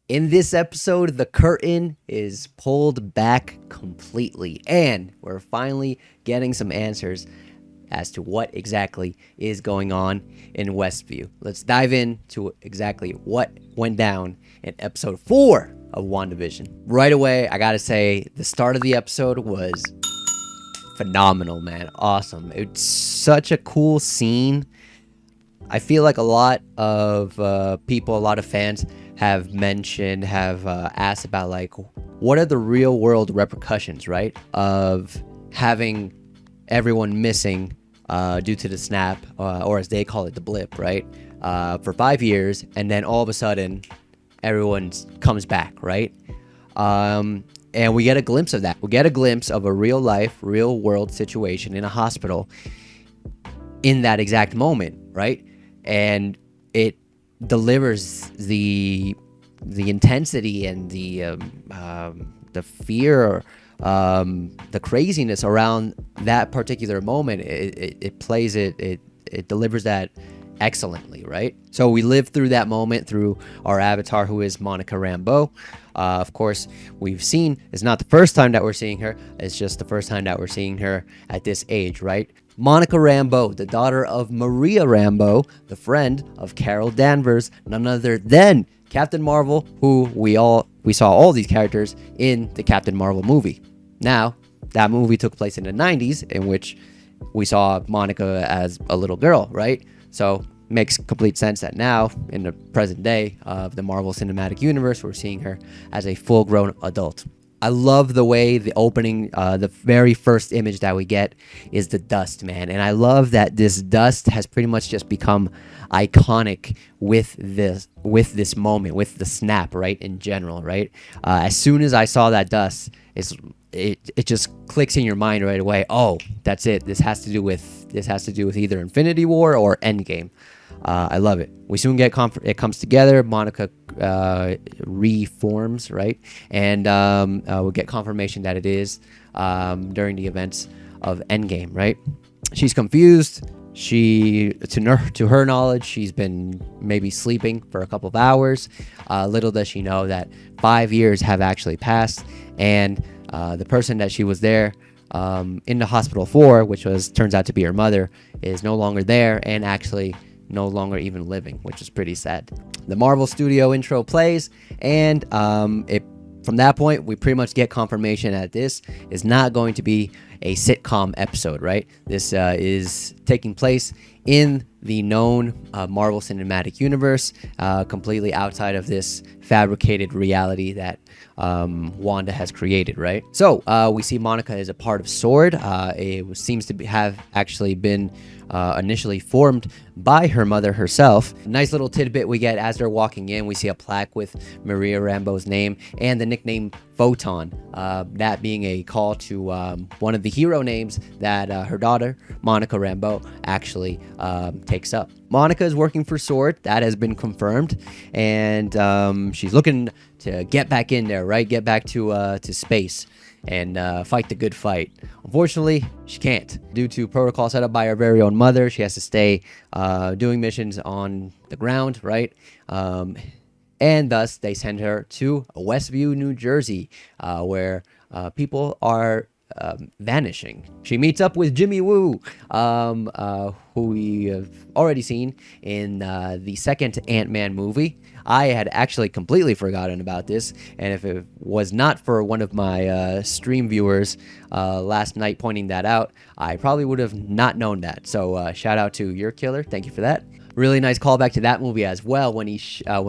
In this episode, the curtain is pulled back completely, and we're finally getting some answers as to what exactly is going on in Westview. Let's dive into exactly what went down in episode 4 of Wandavision. Right away, I gotta say, the start of the episode was phenomenal, man. Awesome. It's such a cool scene. I feel like a lot of people, a lot of fans have asked about, like, what are the real world repercussions, right, of having everyone missing due to the snap, or as they call it, the blip, right, for 5 years, and then all of a sudden everyone comes back, right? And we get a glimpse of that. We get a glimpse of a real life, real world situation in a hospital in that exact moment, right? And it delivers the intensity and the fear, the craziness around that particular moment. It plays it delivers that excellently, right? So we live through that moment through our avatar, who is Monica Rambeau. Of course, we've seen, it's not the first time that we're seeing her, it's just the first time that we're seeing her at this age, right? Monica Rambeau, the daughter of Maria Rambeau, the friend of Carol Danvers, none other than Captain Marvel, who we saw all these characters in the Captain Marvel movie. Now, that movie took place in the 90s, in which we saw Monica as a little girl, right? So makes complete sense that now, in the present day of the Marvel Cinematic Universe, we're seeing her as a full-grown adult. I love the way the opening, the very first image that we get is the dust, man. And I love that this dust has pretty much just become iconic with this moment, with the snap, right, in general, right? As soon as I saw that dust, it just clicks in your mind right away. Oh, that's it. This has to do with either Infinity War or Endgame. I love it. We soon get it comes together. Monica reforms, right, and we'll get confirmation that it is during the events of Endgame, right? She's confused. To her knowledge, she's been maybe sleeping for a couple of hours. Little does she know that 5 years have actually passed, and the person that she was there in the hospital for, which turns out to be her mother, is no longer there, and actually no longer even living, which is pretty sad. The Marvel Studio intro plays, and from that point, we pretty much get confirmation that this is not going to be a sitcom episode, right? This is taking place in the known Marvel Cinematic Universe, completely outside of this fabricated reality that Wanda has created, right? So we see Monica is a part of S.W.O.R.D. It seems to have actually been initially formed by her mother herself. Nice little tidbit we get as they're walking in. We see a plaque with Maria Rambeau's name and the nickname Photon, that being a call to one of the hero names that her daughter, Monica Rambeau, actually takes up. Monica is working for S.W.O.R.D. That has been confirmed, and she's looking to get back in there, right? Get back to space and fight the good fight. Unfortunately, she can't. Due to protocol set up by her very own mother, she has to stay doing missions on the ground, right? And thus, they send her to Westview, New Jersey, where people are vanishing. She meets up with Jimmy Woo, who we have already seen in the second Ant-Man movie. I had actually completely forgotten about this, and if it was not for one of my stream viewers last night pointing that out, I probably would have not known that. So shout out to your killer. Thank you for that. Really nice callback to that movie as well, when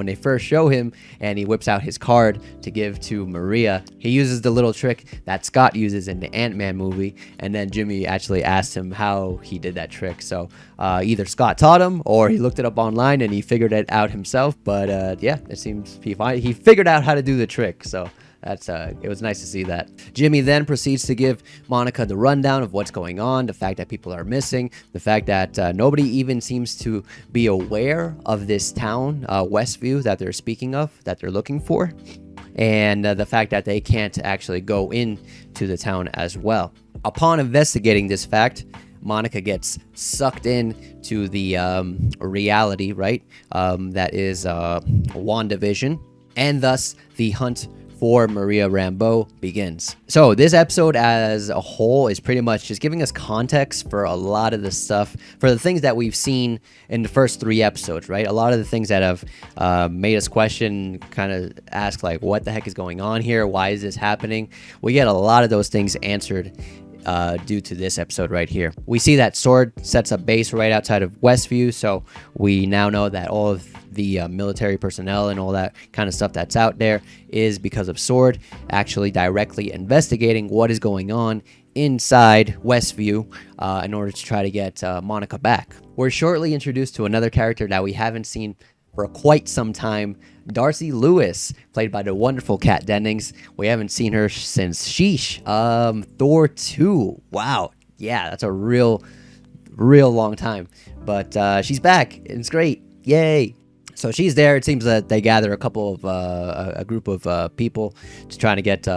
they first show him and he whips out his card to give to Maria. He uses the little trick that Scott uses in the Ant-Man movie, and then Jimmy actually asked him how he did that trick. So either Scott taught him or he looked it up online and he figured it out himself. But yeah, it seems he figured out how to do the trick. So it was nice to see that. Jimmy then proceeds to give Monica the rundown of what's going on, the fact that people are missing, the fact that nobody even seems to be aware of this town, Westview, that they're speaking of, that they're looking for, and the fact that they can't actually go into the town as well. Upon investigating this fact, Monica gets sucked in to the reality, right? That is WandaVision. and thus the hunt for Maria Rambeau begins. So this episode as a whole is pretty much just giving us context for a lot of the stuff, for the things that we've seen in the first 3 episodes, right? A lot of the things that have made us question, kind of ask like, what the heck is going on here? Why is this happening? We get a lot of those things answered due to this episode right here. We see that Sword sets up base right outside of Westview, so we now know that all of the military personnel and all that kind of stuff that's out there is because of Sword actually directly investigating what is going on inside Westview in order to try to get Monica back. We're shortly introduced to another character that we haven't seen for quite some time, Darcy Lewis, played by the wonderful Kat Dennings. We haven't seen her since Thor 2. Wow, yeah, that's a real long time. But she's back, and it's great. Yay! So she's there. It seems that they gather a group of people to try to get,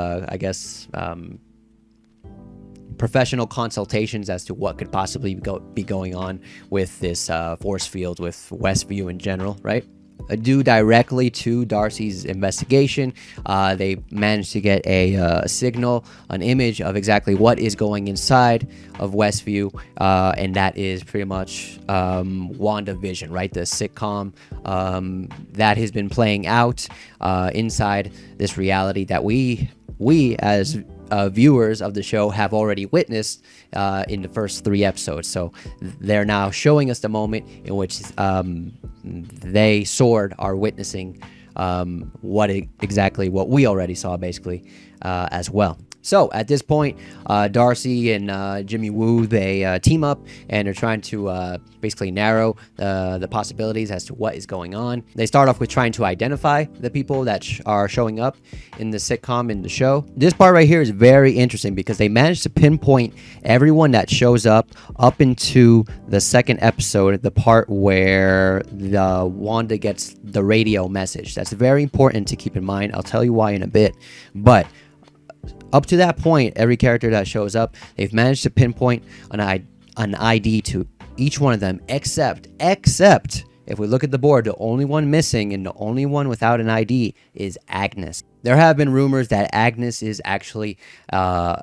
professional consultations as to what could possibly be going on with this force field, with Westview in general, right? Due directly to Darcy's investigation, they managed to get a signal, an image of exactly what is going inside of Westview, and that is pretty much Wandavision, right? The sitcom that has been playing out inside this reality that we as viewers of the show have already witnessed in the first 3 episodes. So they're now showing us the moment in which they, Sword, are witnessing exactly what we already saw, basically, as well. So at this point, Darcy and Jimmy Woo, they team up and are trying to basically narrow the possibilities as to what is going on. They start off with trying to identify the people that are showing up in the sitcom, in the show. This part right here is very interesting because they managed to pinpoint everyone that shows up into the second episode, the part where the Wanda gets the radio message. That's very important to keep in mind. I'll tell you why in a bit, but up to that point, every character that shows up, they've managed to pinpoint an ID to each one of them, except if we look at the board, the only one missing and the only one without an ID is Agnes. There have been rumors that Agnes is actually a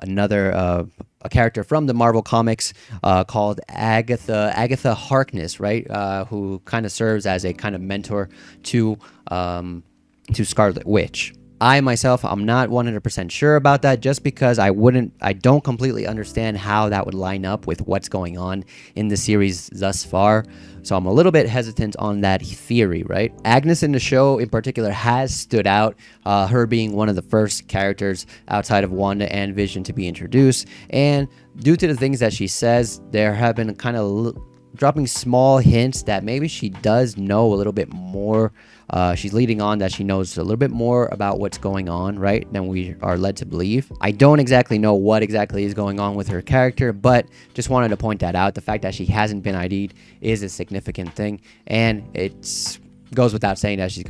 character from the Marvel Comics called Agatha Harkness, right? Who kind of serves as a kind of mentor to Scarlet Witch. I myself, I'm not 100% sure about that, just because I don't completely understand how that would line up with what's going on in the series thus far. So I'm a little bit hesitant on that theory, right? Agnes in the show in particular has stood out, her being one of the first characters outside of Wanda and Vision to be introduced. And due to the things that she says, there have been kind of dropping small hints that maybe she does know a little bit more. She's leading on that she knows a little bit more about what's going on, right, than we are led to believe. I don't exactly know what exactly is going on with her character, but just wanted to point that out. The fact that she hasn't been ID'd is a significant thing, and it goes without saying that she's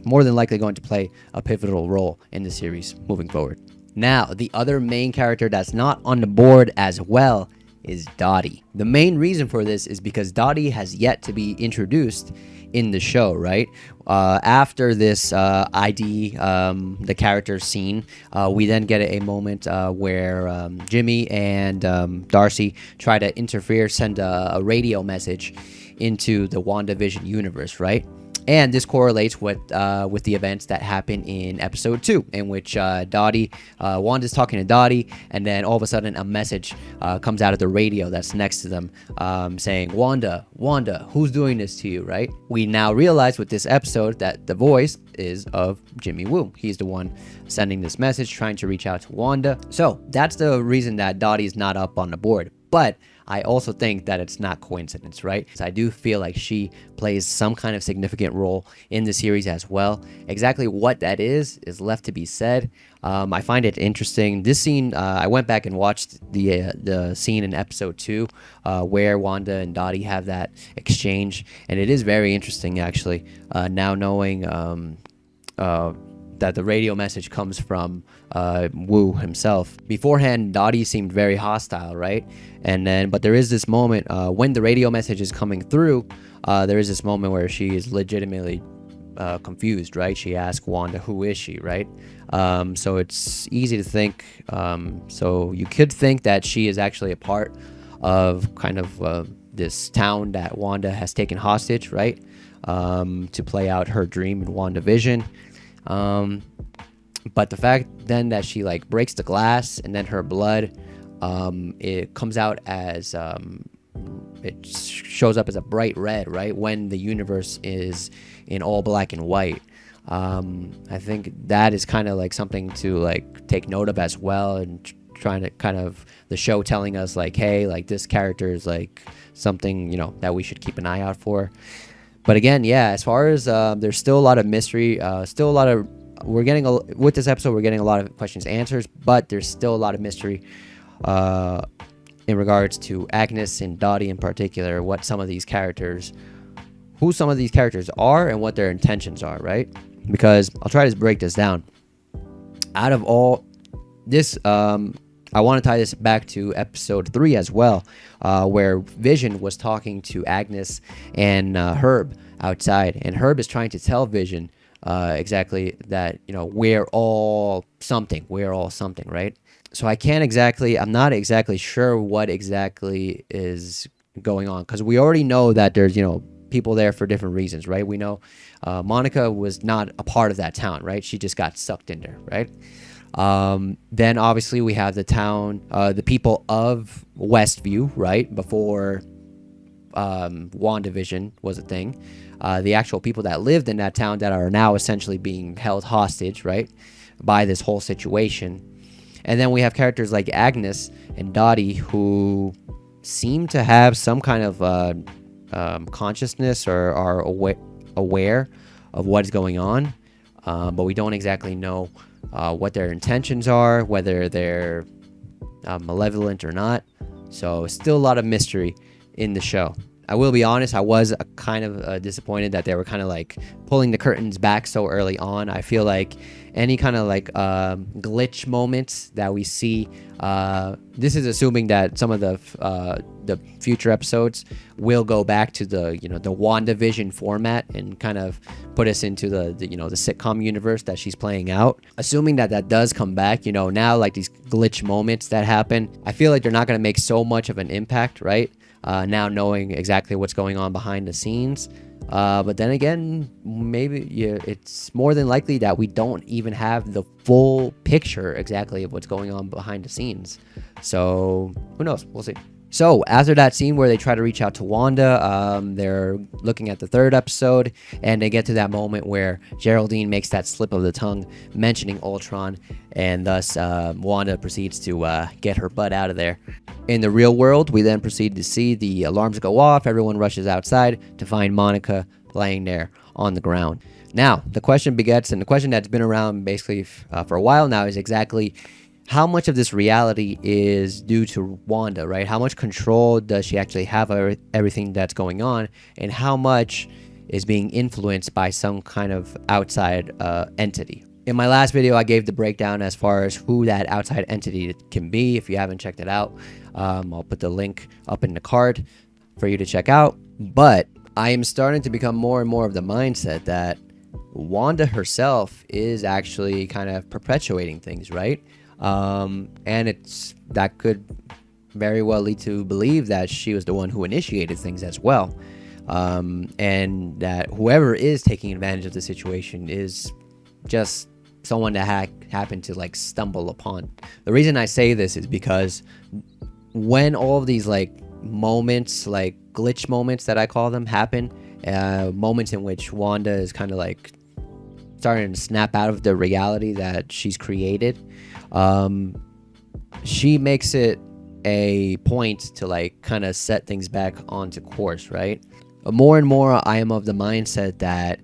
more than likely going to play a pivotal role in the series moving forward. Now, the other main character that's not on the board as well is Dottie. The main reason for this is because Dottie has yet to be introduced in the show, right? After this ID, the character scene, we then get a moment where Jimmy and Darcy try to interfere, send a radio message into the WandaVision universe, right? And this correlates with the events that happen in episode 2, in which Wanda's talking to Dottie, and then all of a sudden a message comes out of the radio that's next to them, saying, Wanda, who's doing this to you, right? We now realize with this episode that the voice is of Jimmy Woo. He's the one sending this message, trying to reach out to Wanda. So that's the reason that Dottie's not up on the board. But I also think that it's not coincidence, right? So I do feel like she plays some kind of significant role in the series as well. Exactly what that is left to be said. I find it interesting. This scene, I went back and watched the scene in episode 2 where Wanda and Dottie have that exchange, and it is very interesting, actually, now knowing that the radio message comes from Woo himself. Beforehand, Dottie seemed very hostile, right? But there is this moment when the radio message is coming through. There is this moment where she is legitimately confused, right? She asks Wanda, who is she, right? So it's easy to think. So you could think that she is actually a part of kind of this town that Wanda has taken hostage, right? To play out her dream in Wandavision. But the fact then that she like breaks the glass and then her blood, it comes out as it shows up as a bright red, right? When the universe is in all black and white. I think that is kind of like something to like take note of as well, and trying to kind of the show telling us like, hey, like this character is like something, you know, that we should keep an eye out for. But again, yeah, as far as there's still a lot of mystery, still a lot of with this episode we're getting a lot of questions answers, but there's still a lot of mystery in regards to Agnes and Dottie in particular, who some of these characters are and what their intentions are, right? Because I'll try to break this down. Out of all this, I want to tie this back to episode 3 as well, where Vision was talking to Agnes and Herb outside, and Herb is trying to tell Vision exactly that, you know, we're all something, right? So I'm not exactly sure what exactly is going on, because we already know that there's, you know, people there for different reasons, right? We know Monica was not a part of that town, right? She just got sucked in there, right? Then obviously we have the town, the people of Westview, right? Before WandaVision was a thing. The actual people that lived in that town that are now essentially being held hostage, right? By this whole situation. And then we have characters like Agnes and Dottie, who seem to have some kind of consciousness or are aware of what is going on, but we don't exactly know what their intentions are, whether they're malevolent or not. So still a lot of mystery in the show. I will be honest, I was kind of disappointed that they were kind of like pulling the curtains back so early on. I feel like any kind of like glitch moments that we see, this is assuming that some of the future episodes will go back to the, you know, the WandaVision format and kind of put us into the you know, the sitcom universe that she's playing out. Assuming that does come back, you know, now like these glitch moments that happen, I feel like they're not going to make so much of an impact, right? Now knowing exactly what's going on behind the scenes. But then again, maybe it's more than likely that we don't even have the full picture exactly of what's going on behind the scenes. So who knows? We'll see. So after that scene where they try to reach out to Wanda, they're looking at the 3rd episode, and they get to that moment where Geraldine makes that slip of the tongue mentioning Ultron, and thus Wanda proceeds to get her butt out of there. In the real world, we then proceed to see the alarms go off. Everyone rushes outside to find Monica laying there on the ground. Now, the question begets, and the question that's been around basically for a while now, is exactly how much of this reality is due to Wanda, right? How much control does she actually have over everything that's going on, and how much is being influenced by some kind of outside entity? In my last video, I gave the breakdown as far as who that outside entity can be. If you haven't checked it out, I'll put the link up in the card for you to check out. But I am starting to become more and more of the mindset that Wanda herself is actually kind of perpetuating things, right? And that could very well lead to believe that she was the one who initiated things as well, and that whoever is taking advantage of the situation is just someone that happened to like stumble upon. The reason I say this is because when all of these like moments, like glitch moments that I call them, happen, moments in which Wanda is kind of like starting to snap out of the reality that she's created, she makes it a point to like kind of set things back onto course, right? More and more I am of the mindset that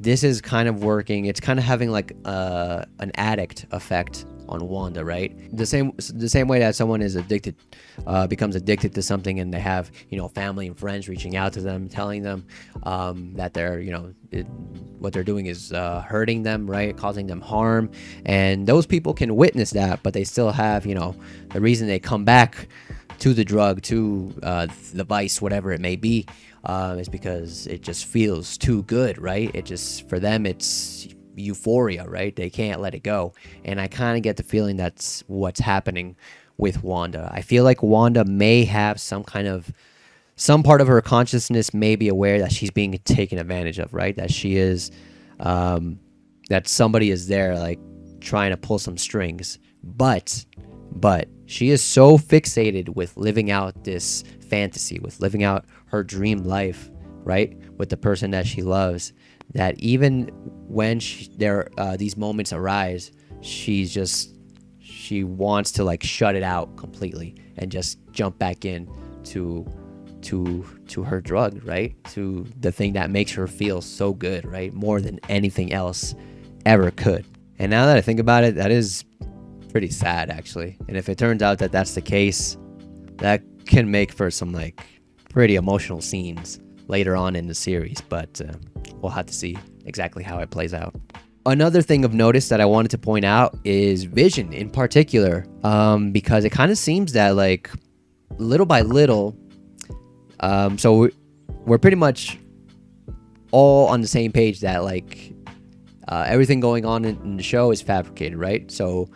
this is kind of working. It's kind of having like an addict effect on Wanda, right? The same way that someone is addicted, becomes addicted to something, and they have, you know, family and friends reaching out to them, telling them that they're, you know, what they're doing is hurting them, right? Causing them harm. And those people can witness that, but they still have, you know, the reason they come back to the drug, to the vice, whatever it may be, is because it just feels too good, right? It just, for them, it's euphoria, right? They can't let it go. And I kind of get the feeling that's what's happening with Wanda. I feel like Wanda may have some part of her consciousness may be aware that she's being taken advantage of, right? That she is, that somebody is there, like, trying to pull some strings. But she is so fixated with living out this fantasy, with living out her dream life, right? With the person that she loves, that even when these moments arise, she wants to, like, shut it out completely and just jump back in to her drug, right? To the thing that makes her feel so good, right? More than anything else ever could. And now that I think about it, that is pretty sad, actually. And if it turns out that that's the case, that can make for some, like, pretty emotional scenes later on in the series. But we'll have to see exactly how it plays out. Another thing of notice that I wanted to point out is Vision in particular, because it kind of seems that, like, little by little, so we're pretty much all on the same page that, like, everything going on in the show is fabricated, right? So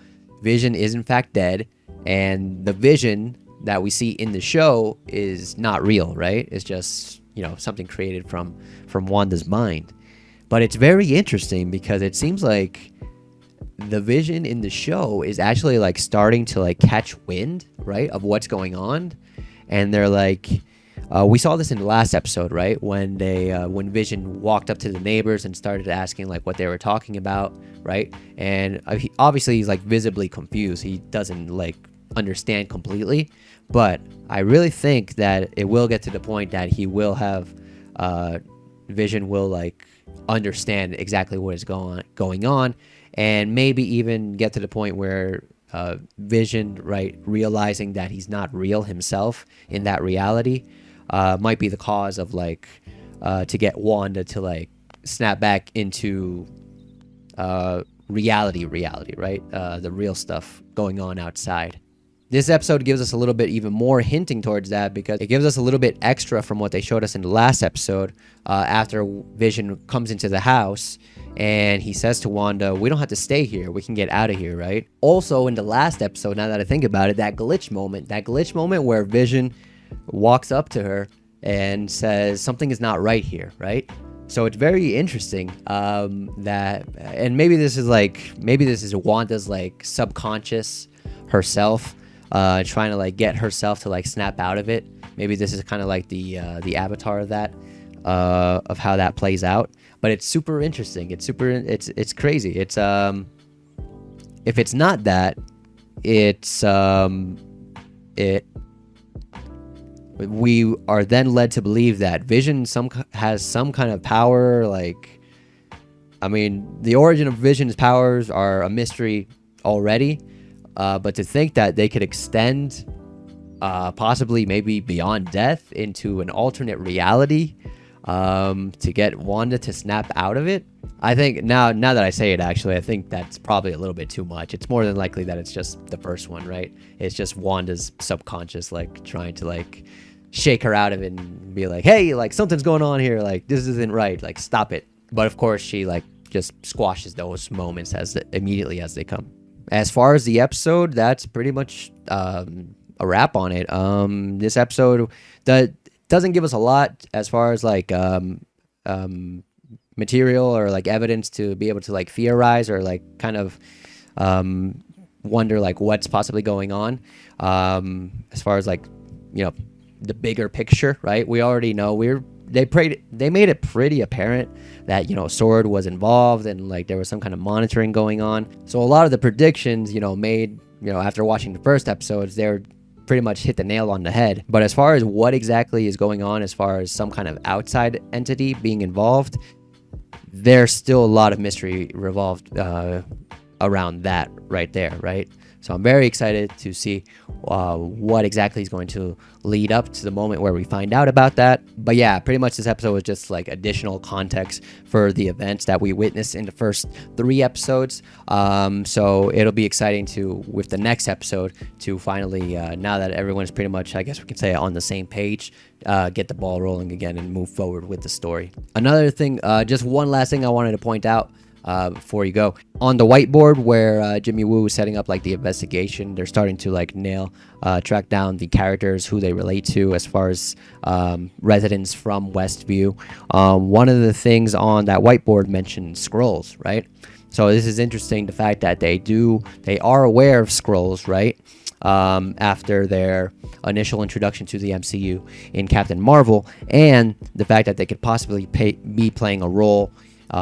Vision is in fact dead, and the Vision that we see in the show is not real, right? It's just, something created from Wanda's mind. But it's very interesting because it seems like the Vision in the show is actually, like, starting to, like, catch wind, right, of what's going on. And they're like, we saw this in the last episode, right, when Vision walked up to the neighbors and started asking, like, what they were talking about, right? And he's, like, visibly confused. He doesn't, like, understand completely. But I really think that it will get to the point that he will have Vision will, like, understand exactly what is going on, and maybe even get to the point where Vision, right, realizing that he's not real himself in that reality, might be the cause of, like, to get Wanda to, like, snap back into reality, right? The real stuff going on outside. This episode gives us a little bit even more hinting towards that, because it gives us a little bit extra from what they showed us in the last episode, after Vision comes into the house and he says to Wanda, we don't have to stay here, we can get out of here, right? Also in the last episode, now that I think about it, that glitch moment where Vision walks up to her and says something is not right here, right? So it's very interesting that, and maybe this is Wanda's, like, subconscious herself, trying to, like, get herself to, like, snap out of it. Maybe this is kind of like the avatar of that, of how that plays out. But it's super interesting. It's crazy. It's if it's not that, we are then led to believe that Vision has some kind of power. Like, I mean, the origin of Vision's powers are a mystery already. But to think that they could extend, possibly maybe beyond death, into an alternate reality, to get Wanda to snap out of it, I think now that I say it, actually, I think that's probably a little bit too much. It's more than likely that it's just the first one, right? It's just Wanda's subconscious, like, trying to, like, shake her out of it and be like, hey, like, something's going on here, like, this isn't right, like, stop it. But of course she, like, just squashes those moments immediately as they come. As far as the episode, that's pretty much a wrap on it. This episode that doesn't give us a lot as far as, like, material or, like, evidence to be able to, like, theorize or, like, kind of wonder, like, what's possibly going on. As far as, like, the bigger picture, right? We already know they made it pretty apparent that, Sword was involved and, like, there was some kind of monitoring going on. So a lot of the predictions, made, after watching the first episodes, they're pretty much hit the nail on the head. But as far as what exactly is going on, as far as some kind of outside entity being involved, there's still a lot of mystery around that right there, right? So I'm very excited to see what exactly is going to lead up to the moment where we find out about that. But yeah, pretty much this episode was just like additional context for the events that we witnessed in the first 3 episodes. So it'll be exciting to, with the next episode, to finally, now that everyone's pretty much, I guess we can say, on the same page, get the ball rolling again and move forward with the story. Another thing, just one last thing I wanted to point out before you go. On the whiteboard where Jimmy Woo is setting up like the investigation, they're starting to like track down the characters, who they relate to as far as residents from Westview. One of the things on that whiteboard mentioned scrolls, right? So this is interesting, the fact that they are aware of scrolls, right? After their initial introduction to the MCU in Captain Marvel, and the fact that they could possibly be playing a role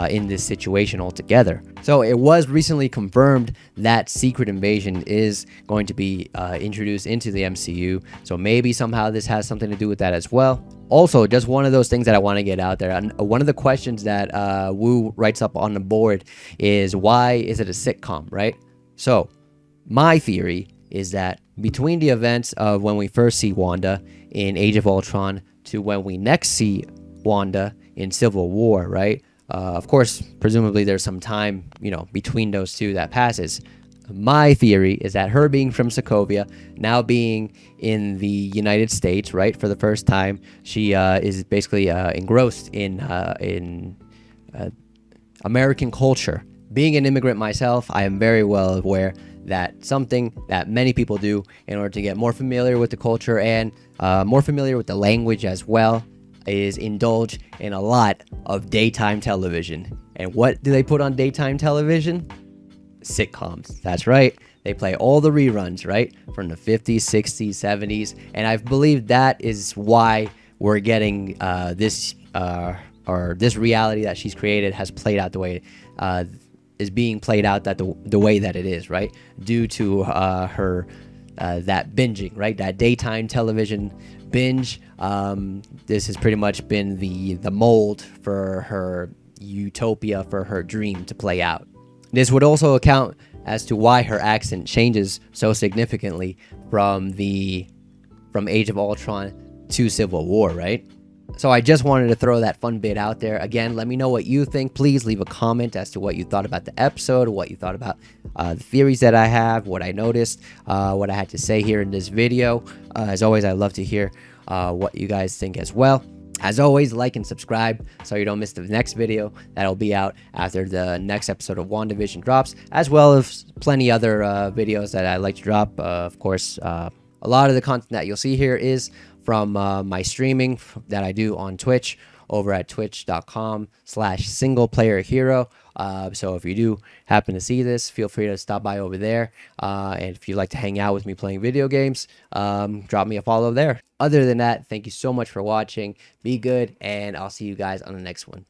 in this situation altogether. So it was recently confirmed that Secret Invasion is going to be introduced into the MCU. So maybe somehow this has something to do with that as well. Also, just one of those things that I want to get out there. And one of the questions that Wu writes up on the board is, why is it a sitcom, right? So my theory is that between the events of when we first see Wanda in Age of Ultron to when we next see Wanda in Civil War, right? Of course, presumably there's some time, between those two that passes. My theory is that her being from Sokovia, now being in the United States, right, for the first time, she is basically engrossed in American culture. Being an immigrant myself, I am very well aware that something that many people do in order to get more familiar with the culture and more familiar with the language as well is indulge in a lot of daytime television. And what do they put on daytime television? Sitcoms. That's right. They play all the reruns, right? From the 50s, 60s, 70s. And I believe that is why we're getting this reality that she's created has played out the way is being played out that the way that it is, right? Due to her that binging, right? That daytime television binge. This has pretty much been the mold for her utopia, for her dream to play out. This would also account as to why her accent changes so significantly from Age of Ultron to Civil War, right? So I just wanted to throw that fun bit out there. Again, let me know what you think. Please leave a comment as to what you thought about the episode, what you thought about the theories that I have, what I noticed, what I had to say here in this video. As always, I love to hear what you guys think as well. As always, like and subscribe so you don't miss the next video that'll be out after the next episode of Wandavision drops, as well as plenty other videos that I like to drop. Of course, a lot of the content that you'll see here is from my streaming that I do on Twitch over at twitch.com/singleplayerhero. So if you do happen to see this, feel free to stop by over there. And if you'd like to hang out with me playing video games, drop me a follow there. Other than that, thank you so much for watching. Be good, and I'll see you guys on the next one.